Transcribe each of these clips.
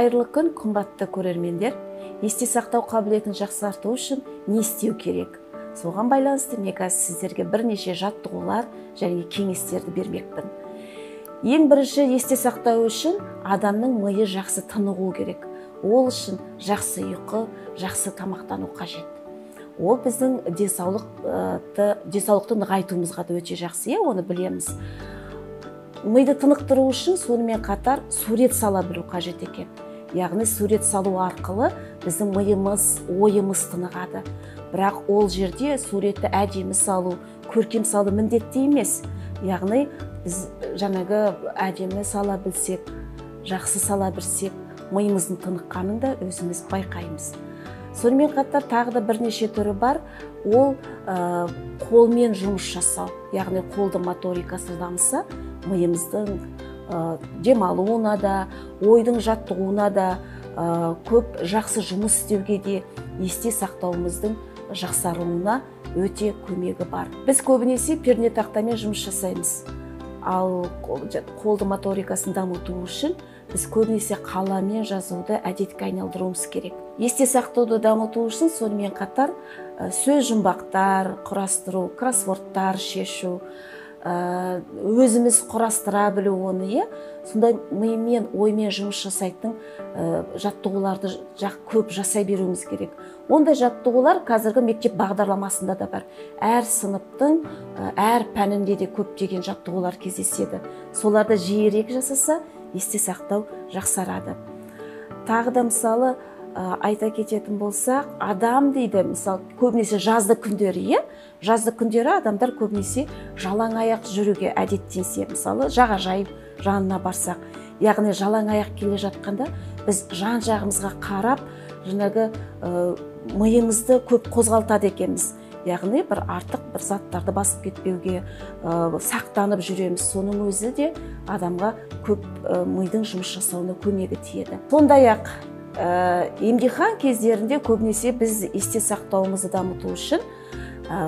Қайырлы күн, қымбатты көрермендер. Есте сақтау қабілетін жақсарту үшін не істеу керек? Соған байланысты мен қазір сіздерге бірнеше жаттығулар және кеңестерді бермекпін. Ең бірінші, есте сақтау үшін адамның миы жақсы тынығу керек. Ол үшін жақсы ұйқы, жақсы тамақтану қажет. Ол біздің денсаулықты нығайтуымызға да өте жақсы, оны білеміз. Миды тынықтыру үшін сонымен қатар сурет сала білу қажет екен. Яғни сурет салу арқылы біздің миымыз, ойымыз тынығады. Бірақ ол жерде суретті әдемі салу, көркем салу міндетті емес. Яғни біз жаңағы әдемі сала білсек, жақсы сала білсек, миымыздың тыныққанын да өзіміз байқаймыз. Сонымен қатар тағы да бірнеше түрі бар. Ол қолмен жұмыс жасау, яғни қолды моторикасы дамыса, миымыздың демалуына да, ойдың жаттығуына да, көп жақсы жұмыс істеуге де, есте сақтауымыздың жақсаруына өте көмегі бар. Біз көбінесе пернетақтамен жұмыс жасаймыз. Ал қолды моторикасын дамыту үшін біз көбінесе қаламмен жазуды әдетке айналдыруымыз керек. Есте сақтауды дамыту үшін сонымен қатар сөз жұмбақтар құрастыру, кроссвордтар шешу, өзіміз құрастыра білу оны, сондай мимен, оймен жұмыс жасайтын жаттығуларды көп жасай беруіміз керек. Ондай жаттығулар қазіргі мектеп бағдарламасында да бар. Әр сыныптың, әр пәнінде де көптеген жаттығулар кездеседі. Соларды жиірек жасаса, есте сақтау жақсарады. Тағы да мысалы айта кететін болсақ, адам дейді, мысалы, көбінесе жазды күндері, жазды күндері адамдар көбінесе жалаң аяқ жүруге әдеттенсе, мысалы, жағажай жанына барсақ, яғни жалаң аяқ келе жатқанда біз жан жағымызға қарап, жаңағы миымызды көп қозғалтады екенбіз. Яғни бір артық бір заттарды басып кетпеуге сақтанып жүреміз. Соның өзі де адамға көп мидың жұмыс жасауына көмегі тиеді. Сондай-ақ емтихан кездерінде көбінесе біз есте сақтауымызды дамыту үшін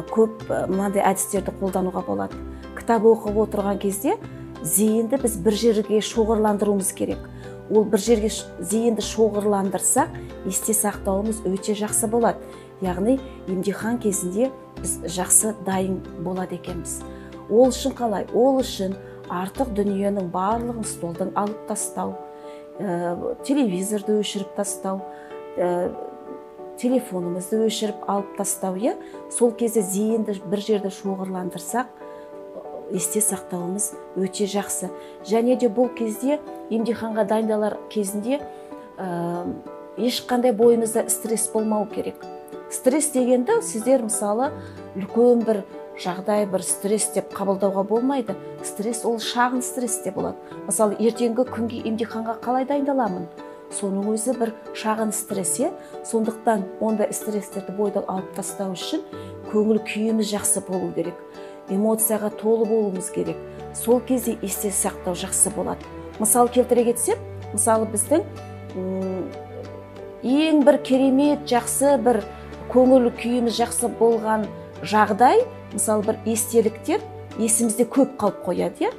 көп мынандай әдістерді қолдануға болады. Кітап оқып отырған кезде зейінді біз бір жерге шоғырландыруымыз керек. Ол бір жерге зейінді шоғырландырсақ, есте сақтауымыз өте жақсы болады. Яғни емтихан кезінде біз жақсы дайын болады екенбіз. Ол үшін қалай? Ол үшін артық дүниенің барлығын столдан алып тастау, телевизорды өшіріп тастау, телефонымызды өшіріп алып тастау, сол кезде зейінді бір жерде шоғырландырсақ, есте сақтауымыз өте жақсы. Және де бұл кезде емтиханға дайындалар кезінде ешқандай бойымызда стресс болмау керек. Стресс дегенді сіздер мысалы үлкен бір жағдай, бір стресс деп қабылдауға болмайды. Стресс ол шағын стресс деп болады. Мысалы, ертеңгі күнге емтиханға қалай дайындаламын? Соның өзі бір шағын стресс, сондықтан ондай стресстерді бойдан алып тастау үшін көңіл күйіміз жақсы болу керек. Эмоцияға толы болуымыз керек. Сол кезде есте сақтау жақсы болады. Мысал келтіре кетсем, мысалы біздің ең бір керемет жақсы бір көңіл күйіміз жақсы болған жағдай, мысалы бір естеліктер есімізде көп қалып қояды.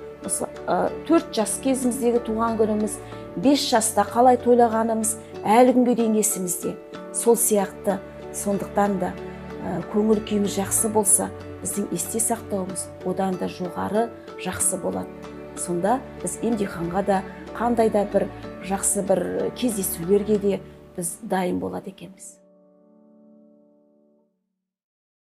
4 жас кезіміздегі туған күніміз, 5 жаста қалай тойлағанымыз әлі күнге дейін есімізде. Сол сияқты, сондықтан да көңіл күйіміз жақсы болса, біздің есте сақтауымыз одан да жоғары жақсы болады. Сонда біз емтиханға да, қандай да бір жақсы бір кездесулерге де біз дайын болады екенбіз.